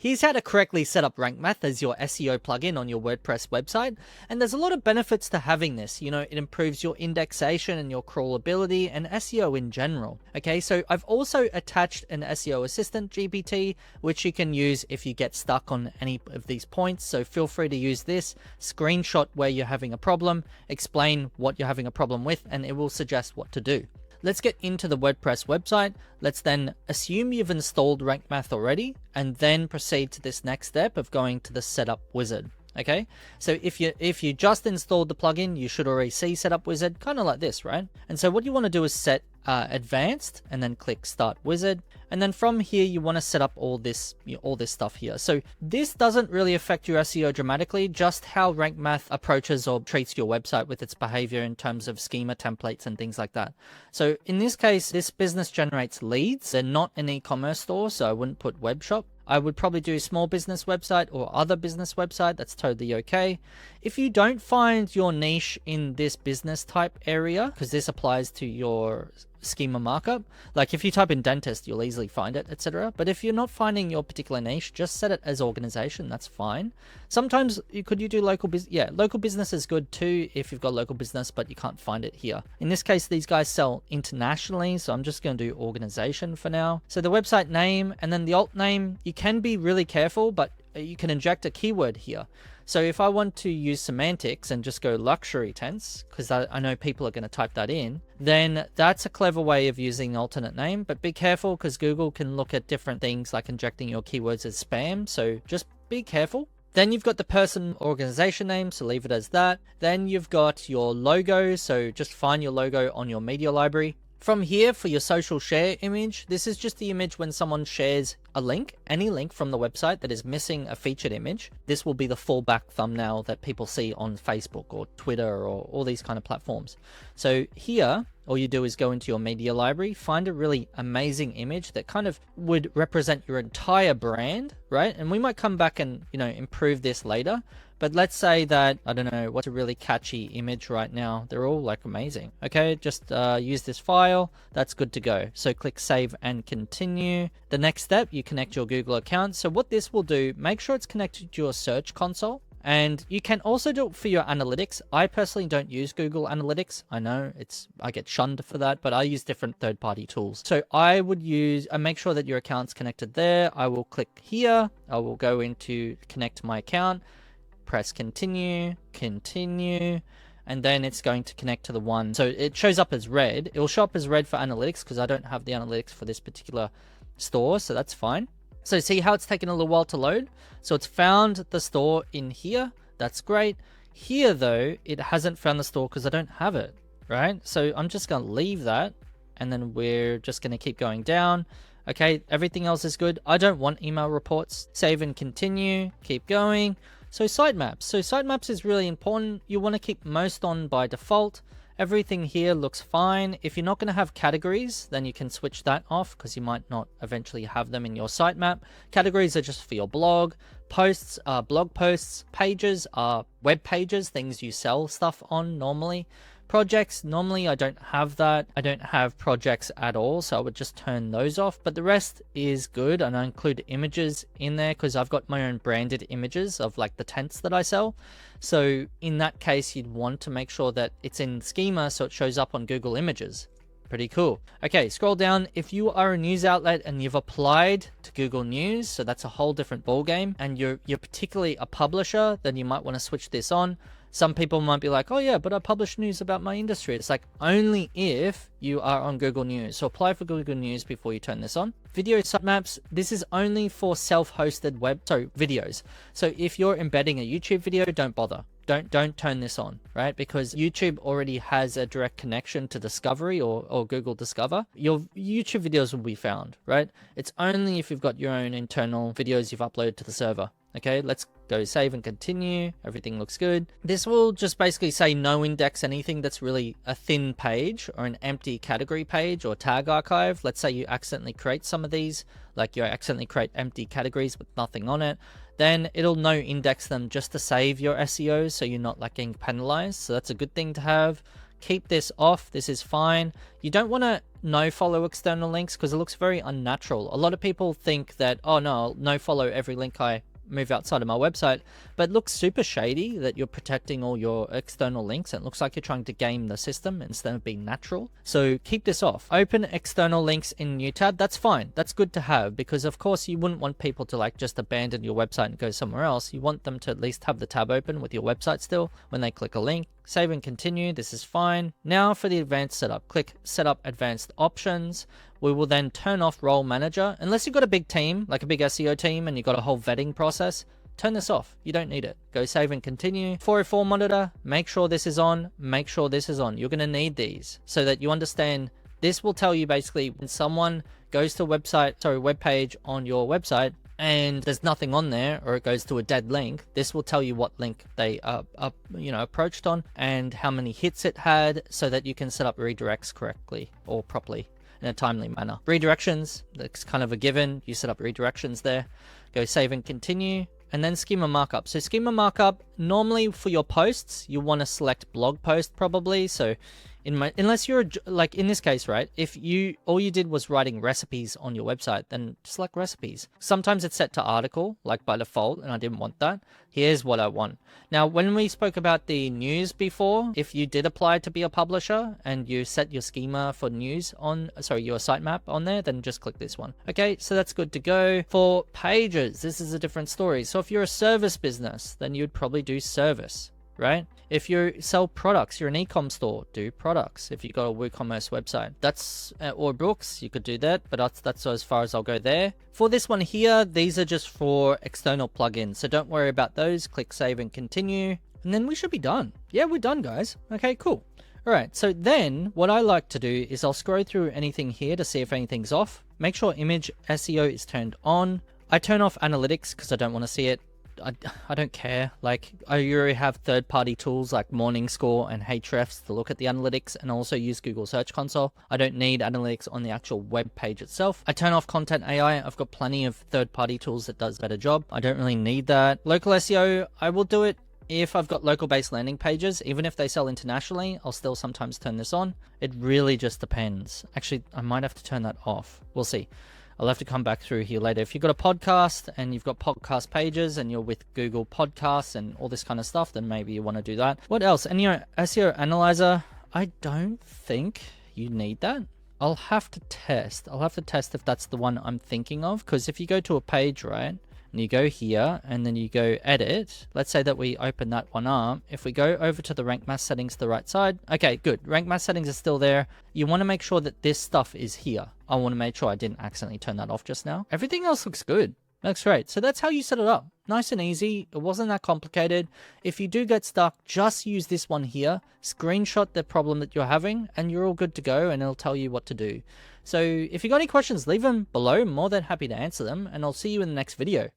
here's how to correctly set up Rank Math as your SEO plugin on your WordPress website. And there's a lot of benefits to having this. You know, it improves your indexation and your crawlability and SEO in general. Okay, so I've also attached an SEO assistant, GPT, which you can use if you get stuck on any of these points. So feel free to use this, screenshot where you're having a problem, explain what you're having a problem with, and it will suggest what to do. Let's get into the WordPress website. Let's then assume you've installed Rank Math already, and then proceed to this next step of going to the setup wizard. Okay, so if you just installed the plugin, you should already see setup wizard, kind of like this, right? And so what you want to do is set advanced, and then click start wizard, and then from here you want to set up all this stuff here. So this doesn't really affect your SEO dramatically, just how Rank Math approaches or treats your website with its behavior in terms of schema templates and things like that. So in this case, this business generates leads. They're not an e-commerce store, so I wouldn't put web shop. I would probably do a small business website or other business website. That's totally okay. If you don't find your niche in this business type area, because this applies to your schema markup, like if you type in dentist, you'll easily find it, etc. But if you're not finding your particular niche, just set it as organization. That's fine. Sometimes you do local business. Yeah, local business is good too if you've got local business, but you can't find it here. In this case, these guys sell internationally, so I'm just going to do organization for now. So the website name and then the alt name, you can be really careful, but you can inject a keyword here. So if I want to use semantics and just go luxury tents, because I know people are going to type that in, then that's a clever way of using an alternate name. But be careful, because Google can look at different things like injecting your keywords as spam. So just be careful. Then you've got the person organization name, so leave it as that. Then you've got your logo, so just find your logo on your media library. From here, for your social share image, this is just the image when someone shares a link, any link from the website that is missing a featured image. This will be the fallback thumbnail that people see on Facebook or Twitter or all these kind of platforms. So here, all you do is go into your media library, find a really amazing image that kind of would represent your entire brand, right? And we might come back and, you know, improve this later. But let's say that, I don't know, what's a really catchy image right now? They're all like amazing. Okay, just use this file. That's good to go. So click save and continue. The next step, you connect your Google account. So what this will do, make sure it's connected to your search console. And you can also do it for your analytics. I personally don't use Google Analytics. I know I get shunned for that, but I use different third-party tools. So I would make sure that your account's connected there. I will click here. I will go into connect my account. Press continue, and then it's going to connect to the one. So it shows up as red. It will show up as red for analytics because I don't have the analytics for this particular store, so that's fine. So see how it's taken a little while to load? So it's found the store in here. That's great. Here though, it hasn't found the store because I don't have it, right? So I'm just going to leave that, and then we're just going to keep going down. Okay, everything else is good. I don't want email reports. Save and continue, keep going. So sitemaps. So sitemaps is really important. You want to keep most on by default. Everything here looks fine. If you're not going to have categories, then you can switch that off because you might not eventually have them in your sitemap. Categories are just for your blog. Posts are blog posts. Pages are web pages, things you sell stuff on normally. Projects, normally I don't have that. I don't have projects at all, so I would just turn those off. But the rest is good, and I include images in there because I've got my own branded images of like the tents that I sell. So in that case, you'd want to make sure that it's in Schema so it shows up on Google Images. Pretty cool. Okay, scroll down. If you are a news outlet and you've applied to Google News, so that's a whole different ballgame, and you're particularly a publisher, then you might want to switch this on. Some people might be like, oh yeah, but I publish news about my industry. It's like only if you are on Google News. So apply for Google News before you turn this on. Video sitemaps, this is only for self-hosted videos. So if you're embedding a YouTube video, don't bother. Don't turn this on, right? Because YouTube already has a direct connection to Discovery or Google Discover. Your YouTube videos will be found, right? It's only if you've got your own internal videos you've uploaded to the server. Okay, let's go save and continue. Everything looks good. This will just basically say no index anything that's really a thin page or an empty category page or tag archive. Let's say you accidentally create some of these, like you accidentally create empty categories with nothing on it. Then it'll no index them just to save your SEO so you're not like getting penalized. So that's a good thing to have. Keep this off. This is fine. You don't want to no follow external links because it looks very unnatural. A lot of people think that, oh no, I'll no follow every link I move outside of my website, but it looks super shady that you're protecting all your external links, and it looks like you're trying to game the system instead of being natural. So keep this off. Open external links in new tab. That's fine. That's good to have, because of course you wouldn't want people to like just abandon your website and go somewhere else. You want them to at least have the tab open with your website still when they click a link. Save and continue. This is fine. Now for the advanced setup, click setup advanced options. We will then turn off role manager. Unless you've got a big team, like a big SEO team, and you've got a whole vetting process, turn this off. You don't need it. Go save and continue. 404 monitor, make sure this is on. Make sure this is on. You're going to need these so that you understand. This will tell you basically when someone goes to a web page on your website and there's nothing on there, or it goes to a dead link, this will tell you what link they approached on and how many hits it had, so that you can set up redirects correctly or properly in a timely manner. Redirections, that's kind of a given. You set up redirections there. Go save and continue. And then schema markup. So schema markup, normally for your posts, you want to select blog post probably. So unless you're like in this case, right? If all you did was writing recipes on your website, then select recipes. Sometimes it's set to article, like by default, and I didn't want that. Here's what I want. Now, when we spoke about the news before, if you did apply to be a publisher and you set your schema for news on, your sitemap on there, then just click this one. Okay, so that's good to go. For pages, this is a different story. So if you're a service business, then you'd probably do service, right? If you sell products, you're an e-com store, do products. If you've got a WooCommerce website, or books, you could do that, but that's as far as I'll go there. For this one here, these are just for external plugins, so don't worry about those. Click save and continue, and then we should be done. Yeah, we're done, guys. Okay, cool. All right, so then what I like to do is I'll scroll through anything here to see if anything's off. Make sure image SEO is turned on. I turn off analytics because I don't want to see it. I don't care. Like, I already have third-party tools like Morningscore and Ahrefs to look at the analytics, and also use Google Search Console. I don't need analytics on the actual web page itself. I turn off Content AI. I've got plenty of third-party tools that does a better job. I don't really need that. Local SEO, I will do it if I've got local-based landing pages. Even if they sell internationally, I'll still sometimes turn this on. It really just depends. Actually, I might have to turn that off. We'll see. I'll have to come back through here later. If you've got a podcast and you've got podcast pages and you're with Google Podcasts and all this kind of stuff, then maybe you want to do that. What else? And SEO Analyzer, I don't think you need that. I'll have to test. If that's the one I'm thinking of, because if you go to a page, right, and you go here and then you go edit, let's say that we open that one up. If we go over to the Rank Math settings to the right side, okay, good. Rank Math settings are still there. You want to make sure that this stuff is here. I want to make sure I didn't accidentally turn that off just now. Everything else looks good. Looks great. So that's how you set it up. Nice and easy. It wasn't that complicated. If you do get stuck, just use this one here. Screenshot the problem that you're having and you're all good to go, and it'll tell you what to do. So if you got any questions, leave them below. I'm more than happy to answer them, and I'll see you in the next video.